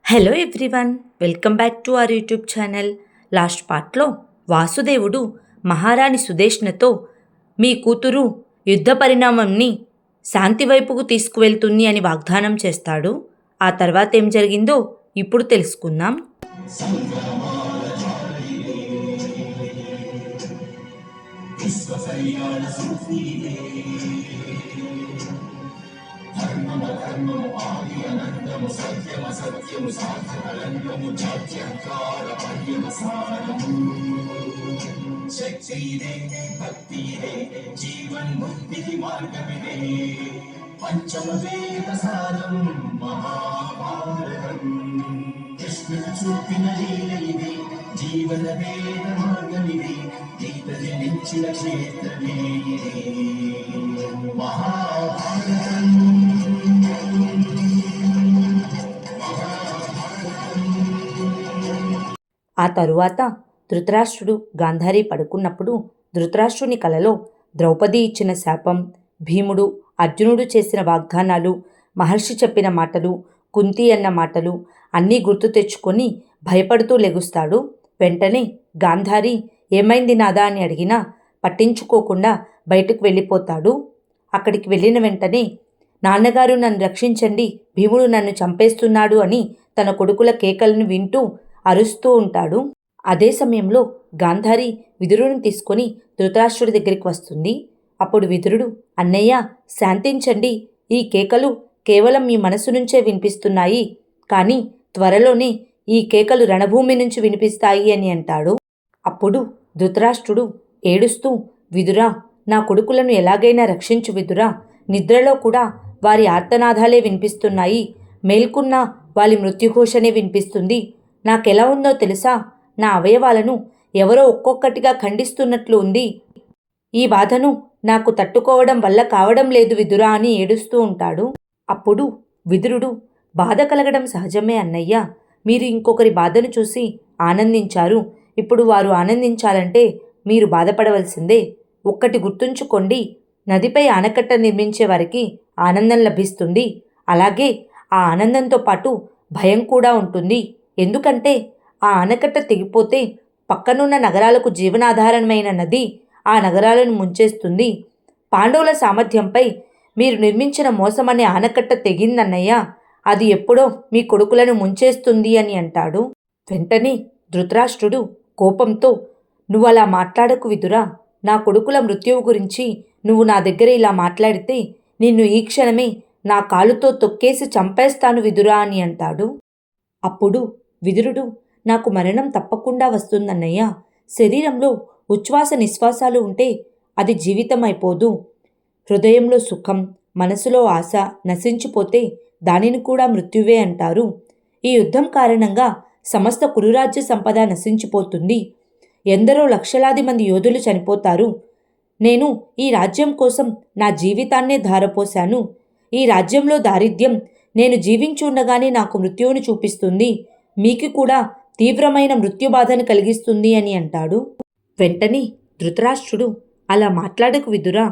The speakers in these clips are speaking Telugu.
Hello everyone, welcome back to our YouTube channel. Last పార్ట్లో వాసుదేవుడు మహారాణి సుదేష్ణతో మీ కూతురు యుద్ధ పరిణామంని శాంతి వైపుకు తీసుకువెళ్తుంది అని వాగ్దానం చేస్తాడు. ఆ తర్వాత ఏం జరిగిందో ఇప్పుడు తెలుసుకుందాం. ధర్మము ఆది అనంతము సత్యమ సత్యము సాధనలంతము జాత్యంకార పర్యమ సారము శక్తి ఇదే భక్తి ఇదే జీవన్ ముక్తి మార్గమిదే పంచమ వేద సారం మహాభారతం కృష్ణుడు చూపిన లీల ఇదే జీవన వేద మార్గమిదే గీత జనించిన క్షేత్రమే మహాభారతం. ఆ తరువాత ధృతరాష్ట్రుడు గాంధారి పడుకున్నప్పుడు ధృతరాష్ట్రుని కలలో ద్రౌపది ఇచ్చిన శాపం, భీముడు అర్జునుడు చేసిన వాగ్దానాలు, మహర్షి చెప్పిన మాటలు, కుంతి అన్న మాటలు అన్నీ గుర్తు తెచ్చుకొని భయపడుతూ లెగుస్తాడు. వెంటనే గాంధారి ఏమైంది నాదా అని అడిగినా పట్టించుకోకుండా బయటకు వెళ్ళిపోతాడు. అక్కడికి వెళ్ళిన వెంటనే నాన్నగారు నన్ను రక్షించండి, భీముడు నన్ను చంపేస్తున్నాడు అని తన కొడుకుల కేకలను వింటూ అరుస్తూ ఉంటాడు. అదే సమయంలో గాంధారి విదురుని తీసుకొని ధృతరాష్ట్రుడి దగ్గరికి వస్తుంది. అప్పుడు విదురుడు, అన్నయ్య శాంతించండి, ఈ కేకలు కేవలం మీ మనసు నుంచే వినిపిస్తున్నాయి, కానీ త్వరలోనే ఈ కేకలు రణభూమి నుంచి వినిపిస్తాయి అని అంటాడు. అప్పుడు ధృతరాష్ట్రుడు ఏడుస్తూ, విదురా, నా కొడుకులను ఎలాగైనా రక్షించు విదురా, నిద్రలో కూడా వారి ఆర్తనాదాలే వినిపిస్తున్నాయి, మేల్కున్న వాళ్ళ మృత్యుఘోషనే వినిపిస్తుంది, నాకెలా ఉందో తెలుసా, నా అవయవాలను ఎవరో ఒక్కొక్కటిగా ఖండిస్తున్నట్లు ఉంది, ఈ బాధను నాకు తట్టుకోవడం వల్ల కావడం లేదు విదురా అని ఏడుస్తూ ఉంటాడు. అప్పుడు విదురుడు, బాధ కలగడం సహజమే అన్నయ్య, మీరు ఇంకొకరి బాధను చూసి ఆనందించారు, ఇప్పుడు వారు ఆనందించాలంటే మీరు బాధపడవలసిందే. ఒక్కటి గుర్తుంచుకోండి, నదిపై ఆనకట్ట నిర్మించే వారికి ఆనందం లభిస్తుంది, అలాగే ఆ ఆనందంతో పాటు భయం కూడా ఉంటుంది. ఎందుకంటే ఆ ఆనకట్ట తెగిపోతే పక్కనున్న నగరాలకు జీవనాధారమైన నది ఆ నగరాలను ముంచేస్తుంది. పాండవుల సామర్థ్యంపై మీరు నిర్మించిన మోసమనే ఆనకట్ట తెగిందన్నయ్య, అది ఎప్పుడో మీ కొడుకులను ముంచేస్తుంది అని అంటాడు. వెంటనే ధృతరాష్ట్రుడు కోపంతో, నువ్వలా మాట్లాడకు విదురా, నా కొడుకుల మృత్యువు గురించి నువ్వు నా దగ్గర ఇలా మాట్లాడితే నిన్ను ఈ క్షణమే నా కాలుతో తొక్కేసి చంపేస్తాను విదురా అని అంటాడు. అప్పుడు విదురుడు, నాకు మరణం తప్పకుండా వస్తుందన్నయ్య, శరీరంలో ఉచ్ఛ్వాస నిశ్వాసాలు ఉంటే అది జీవితం అయిపోదు, హృదయంలో సుఖం, మనసులో ఆశ నశించిపోతే దానిని కూడా మృత్యువే అంటారు. ఈ యుద్ధం కారణంగా సమస్త కురురాజ్య సంపద నశించిపోతుంది, ఎందరో లక్షలాది మంది యోధులు చనిపోతారు, నేను ఈ రాజ్యం కోసం నా జీవితాన్నే ధారపోశాను, ఈ రాజ్యంలో దారిద్ర్యం నేను జీవించి ఉండగానే నాకు మృత్యువును చూపిస్తుంది, మీకు కూడా తీవ్రమైన మృత్యుబాధను కలిగిస్తుంది అని అంటాడు. వెంటనే ధృతరాష్ట్రుడు, అలా మాట్లాడకు విదురా,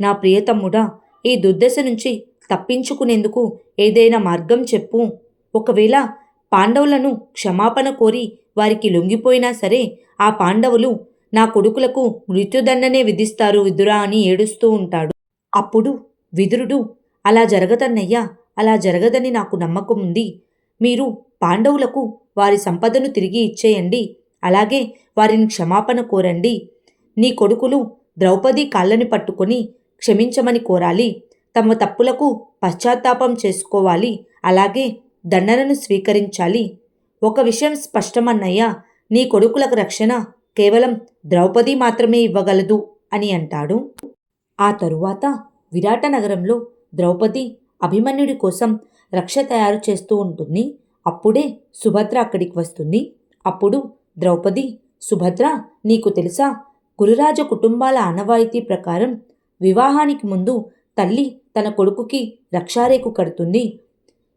నా ప్రియతమ్ముడా, ఈ దుర్దశ నుంచి తప్పించుకునేందుకు ఏదైనా మార్గం చెప్పు, ఒకవేళ పాండవులను క్షమాపణ కోరి వారికి లొంగిపోయినా సరే ఆ పాండవులు నా కొడుకులకు మృత్యుదండనే విధిస్తారు విదురా అని ఏడుస్తూ ఉంటాడు. అప్పుడు విదురుడు, అలా జరగదన్నయ్యా, అలా జరగదని నాకు నమ్మకం ఉంది, మీరు పాండవులకు వారి సంపదను తిరిగి ఇచ్చేయండి, అలాగే వారిని క్షమాపణ కోరండి, నీ కొడుకులు ద్రౌపది కాళ్ళని పట్టుకొని క్షమించమని కోరాలి, తమ తప్పులకు పశ్చాత్తాపం చేసుకోవాలి, అలాగే దండనను స్వీకరించాలి. ఒక విషయం స్పష్టమన్నయ్యా, నీ కొడుకులకు రక్షణ కేవలం ద్రౌపది మాత్రమే ఇవ్వగలదు అని అంటాడు. ఆ తరువాత విరాట నగరంలో ద్రౌపది అభిమన్యుడి కోసం రక్ష తయారు చేస్తూ ఉంటుంది. అప్పుడే సుభద్ర అక్కడికి వస్తుంది. అప్పుడు ద్రౌపది, సుభద్ర, నీకు తెలుసా, కురురాజ కుటుంబాల ఆనవాయితీ ప్రకారం వివాహానికి ముందు తల్లి తన కొడుకుకి రక్షారేకు కడుతుంది.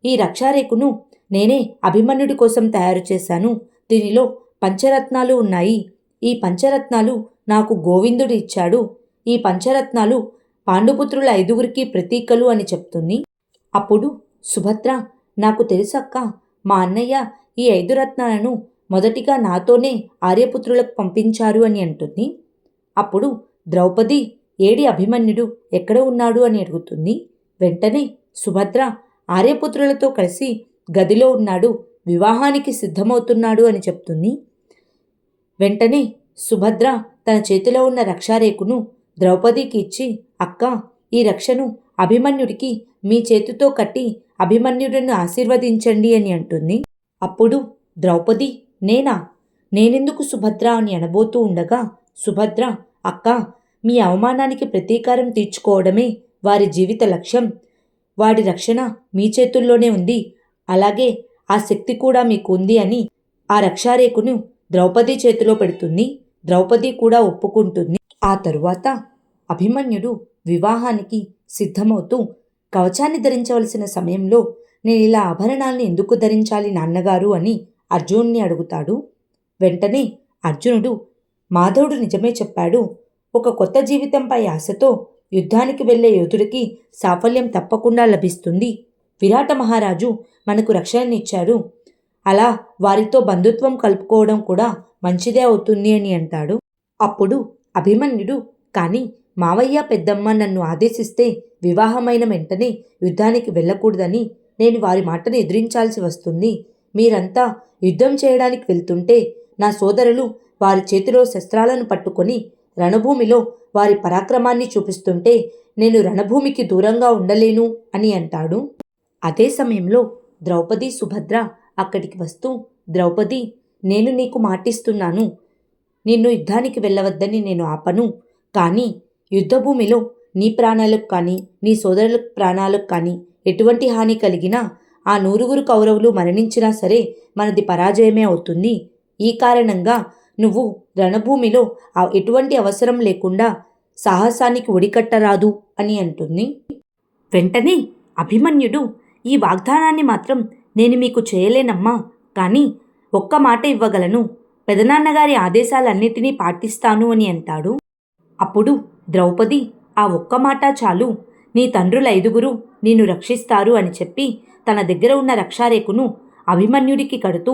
ఈ రక్షారేకును నేనే అభిమన్యుడి కోసం తయారు చేశాను, దీనిలో పంచరత్నాలు ఉన్నాయి, ఈ పంచరత్నాలు నాకు గోవిందుడు ఇచ్చాడు, ఈ పంచరత్నాలు పాండుపుత్రుల 5గురికి ప్రతీకలు అని చెప్తుంది. అప్పుడు సుభద్ర, నాకు తెలుసక్క, మా అన్నయ్య ఈ 5 రత్నాలను మొదటిగా నాతోనే ఆర్యపుత్రులకు పంపించారు అని అంటుంది. అప్పుడు ద్రౌపది ఏడి అభిమన్యుడు ఎక్కడ ఉన్నాడు అని అడుగుతుంది. వెంటనే సుభద్ర ఆర్యపుత్రులతో కలిసి గదిలో ఉన్నాడు, వివాహానికి సిద్ధమవుతున్నాడు అని చెప్తుంది. వెంటనే సుభద్ర తన చేతిలో ఉన్న రక్షారేకును ద్రౌపదికి ఇచ్చి, అక్క, ఈ రక్షను అభిమన్యుడికి మీ చేతితో కట్టి అభిమన్యుడిని ఆశీర్వదించండి అని అంటుంది. అప్పుడు ద్రౌపది, నేనెందుకు సుభద్ర అని అనబోతూ ఉండగా సుభద్ర, అక్క, మీ అవమానానికి ప్రతీకారం తీర్చుకోవడమే వారి జీవిత లక్ష్యం. వాడి రక్షణ మీ చేతుల్లోనే ఉంది, అలాగే ఆ శక్తి కూడా మీకు ఉంది అని ఆ రక్షారేకును ద్రౌపది చేతిలో పెడుతుంది. ద్రౌపది కూడా ఒప్పుకుంటుంది. ఆ తరువాత అభిమన్యుడు వివాహానికి సిద్ధమవుతూ కవచాన్ని ధరించవలసిన సమయంలో నేను ఇలా ఆభరణాల్ని ఎందుకు ధరించాలి నాన్నగారు అని అర్జునుడిని అడుగుతాడు. వెంటనే అర్జునుడు, మాధవుడు నిజమే చెప్పాడు. ఒక కొత్త జీవితంపై ఆశతో యుద్ధానికి వెళ్లే యోధుడికి సాఫల్యం తప్పకుండా లభిస్తుంది. విరాట మహారాజు మనకు రక్షణనిచ్చారు, అలా వారితో బంధుత్వం కలుపుకోవడం కూడా మంచిదే అవుతుంది అని అంటాడు. అప్పుడు అభిమన్యుడు, కానీ మావయ్య పెద్దమ్మ నన్ను ఆదేశిస్తే వివాహమైన వెంటనే యుద్ధానికి వెళ్ళకూడదని నేను వారి మాటను ఎదిరించాల్సి వస్తుంది. మీరంతా యుద్ధం చేయడానికి వెళ్తుంటే నా సోదరులు వారి చేతిలో శస్త్రాలను పట్టుకొని రణభూమిలో వారి పరాక్రమాన్ని చూపిస్తుంటే నేను రణభూమికి దూరంగా ఉండలేను అని అంటాడు. అదే సమయంలో ద్రౌపది, సుభద్ర అక్కడికి వస్తూ, ద్రౌపది, నేను నీకు మాటిస్తున్నాను, నిన్ను యుద్ధానికి వెళ్ళవద్దని నేను ఆపను. కానీ యుద్ధభూమిలో నీ ప్రాణాలకు కానీ నీ సోదరుల ప్రాణాలకు కానీ ఎటువంటి హాని కలిగినా, ఆ 100 కౌరవులు మరణించినా సరే మనది పరాజయమే అవుతుంది. ఈ కారణంగా నువ్వు రణభూమిలో ఎటువంటి అవసరం లేకుండా సాహసానికి ఒడికట్టరాదు అని అంటుంది. వెంటనే అభిమన్యుడు, ఈ వాగ్దానాన్ని మాత్రం నేను మీకు చేయలేనమ్మా, కానీ ఒక్క మాట ఇవ్వగలను, పెదనాన్నగారి ఆదేశాలన్నిటినీ పాటిస్తాను అని అంటాడు. అప్పుడు ద్రౌపది, ఆ ఒక్క మాట చాలు, నీ తండ్రుల 5 నిన్ను రక్షిస్తారు అని చెప్పి తన దగ్గర ఉన్న రక్షారేకును అభిమన్యుడికి కడుతూ,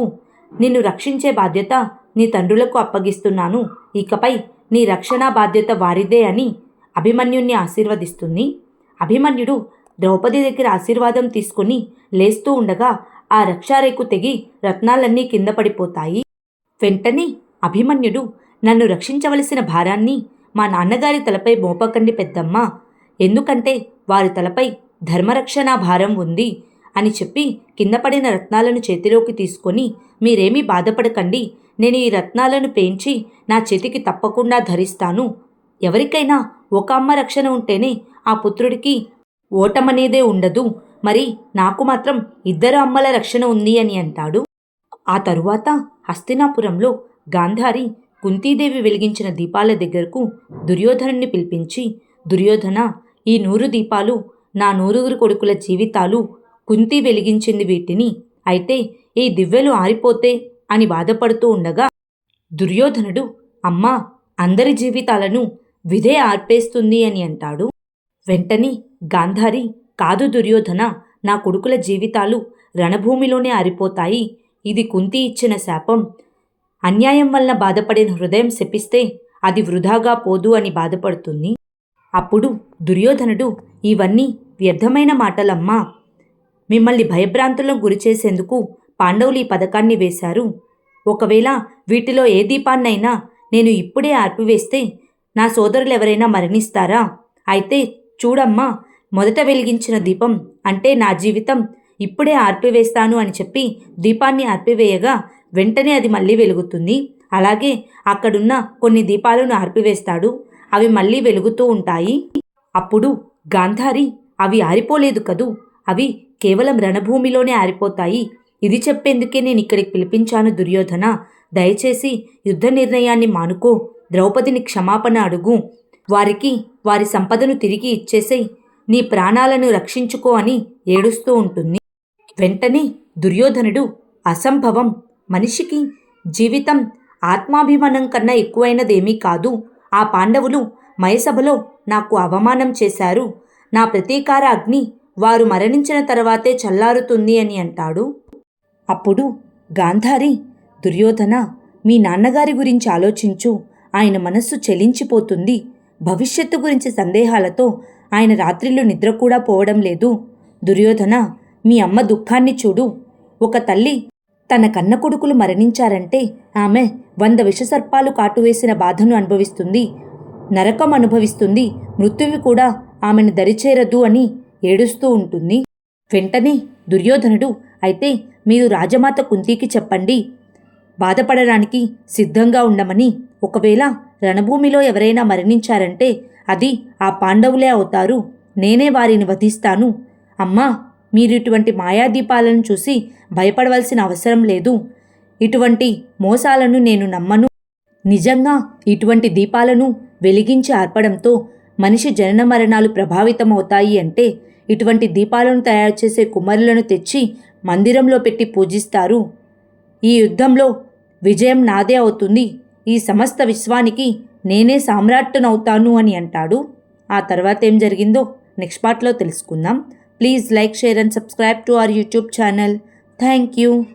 నిన్ను రక్షించే బాధ్యత నీ తండ్రులకు అప్పగిస్తున్నాను, ఇకపై నీ రక్షణ బాధ్యత వారిదే అని అభిమన్యుణ్ణి ఆశీర్వదిస్తుంది. అభిమన్యుడు ద్రౌపది దగ్గర ఆశీర్వాదం తీసుకుని లేస్తూ ఉండగా ఆ రక్షారేకు తెగి రత్నాలన్నీ కింద పడిపోతాయి. వెంటనే అభిమన్యుడు, నన్ను రక్షించవలసిన భారాన్ని మా నాన్నగారి తలపై మోపకండి పెద్దమ్మ, ఎందుకంటే వారి తలపై ధర్మరక్షణ భారం ఉంది అని చెప్పి కింద పడిన రత్నాలను చేతిలోకి తీసుకొని, మీరేమీ బాధపడకండి, నేను ఈ రత్నాలను పేంచి నా చేతికి తప్పకుండా ధరిస్తాను. ఎవరికైనా ఒక అమ్మ రక్షణ ఉంటేనే ఆ పుత్రుడికి ఓటమనేదే ఉండదు, మరి నాకు మాత్రం 2 అమ్మల రక్షణ ఉంది అని అంటాడు. ఆ తరువాత హస్తినాపురంలో గాంధారి కుంతీదేవి వెలిగించిన దీపాల దగ్గరకు దుర్యోధనుణ్ణి పిలిపించి, దుర్యోధన, ఈ 100 దీపాలు నా 100 కొడుకుల జీవితాలు, కుంతి వెలిగించింది వీటిని, అయితే ఈ దివ్వెలు ఆరిపోతే అని బాధపడుతూ ఉండగా దుర్యోధనుడు, అమ్మా, అందరి జీవితాలను విధే ఆర్పేస్తుంది అని అంటాడు. వెంటనే గాంధారి, కాదు దుర్యోధన, నా కొడుకుల జీవితాలు రణభూమిలోనే ఆరిపోతాయి, ఇది కుంతి ఇచ్చిన శాపం, అన్యాయం వలన బాధపడిన హృదయం శపిస్తే అది వృధాగా పోదు అని బాధపడుతుంది. అప్పుడు దుర్యోధనుడు, ఇవన్నీ వ్యర్థమైన మాటలమ్మా, మిమ్మల్ని భయభ్రాంతులకు గురిచేసేందుకు పాండవులు ఈ పథకాన్ని వేశారు. ఒకవేళ వీటిలో ఏ దీపాన్నైనా నేను ఇప్పుడే ఆర్పివేస్తే నా సోదరులెవరైనా మరణిస్తారా? అయితే చూడమ్మా, మొదట వెలిగించిన దీపం అంటే నా జీవితం ఇప్పుడే ఆర్పివేస్తాను అని చెప్పి దీపాన్ని ఆర్పివేయగా వెంటనే అది మళ్ళీ వెలుగుతుంది. అలాగే అక్కడున్న కొన్ని దీపాలను ఆర్పివేస్తాడు, అవి మళ్ళీ వెలుగుతూ ఉంటాయి. అప్పుడు గాంధారి, అవి ఆరిపోలేదు కదూ, అవి కేవలం రణభూమిలోనే ఆరిపోతాయి, ఇది చెప్పేందుకే నేను ఇక్కడికి పిలిపించాను దుర్యోధన, దయచేసి యుద్ధ నిర్ణయాన్ని మానుకో, ద్రౌపదిని క్షమాపణ అడుగు, వారికి వారి సంపదను తిరిగి ఇచ్చేసేయ్, నీ ప్రాణాలను రక్షించుకో అని ఏడుస్తూ ఉంటుంది. వెంటనే దుర్యోధనుడు, అసంభవం, మనిషికి జీవితం ఆత్మాభిమానం కన్నా ఎక్కువైనదేమీ కాదు, ఆ పాండవులు మయసభలో నాకు అవమానం చేశారు, నా ప్రతీకార అగ్ని వారు మరణించిన తర్వాతే చల్లారుతుంది అని అంటాడు. అప్పుడు గాంధారి, దుర్యోధన, మీ నాన్నగారి గురించి ఆలోచించు, ఆయన మనస్సు చెలించిపోతుంది. భవిష్యత్తు గురించి సందేహాలతో ఆయన రాత్రిళ్ళు నిద్ర కూడా పోవడం లేదు. దుర్యోధన, మీ అమ్మ దుఃఖాన్ని చూడు. ఒక తల్లి తన కన్న కొడుకులు మరణించారంటే ఆమె 100 విషసర్పాలు కాటువేసిన బాధను అనుభవిస్తుంది, నరకం అనుభవిస్తుంది, మృత్యువు కూడా ఆమెను దరిచేరదు అని ఏడుస్తూ ఉంటుంది. వెంటనే దుర్యోధనుడు, అయితే మీరు రాజమాత కుంతికి చెప్పండి, బాధపడడానికి సిద్ధంగా ఉండమని. ఒకవేళ రణభూమిలో ఎవరైనా మరణించారంటే అది ఆ పాండవులే అవుతారు. నేనే వారిని వధిస్తాను. అమ్మా, మీరు ఇటువంటి మాయాదీపాలను చూసి భయపడవలసిన అవసరం లేదు. ఇటువంటి మోసాలను నేను నమ్మను. నిజంగా ఇటువంటి దీపాలను వెలిగించి ఆర్పడంతో మనిషి జనన మరణాలు ప్రభావితమవుతాయి అంటే ఇటువంటి దీపాలను తయారు చేసే కుమ్మరులను తెచ్చి మందిరంలో పెట్టి పూజిస్తారు. ఈ యుద్ధంలో విజయం నాదే అవుతుంది. ఈ సమస్త విశ్వానికి నేనే సామ్రాట్టునవుతాను అని అంటాడు. ఆ తర్వాత ఏం జరిగిందో నెక్స్ట్ పార్ట్లో తెలుసుకుందాం. Please like, share and subscribe to our YouTube channel. Thank you.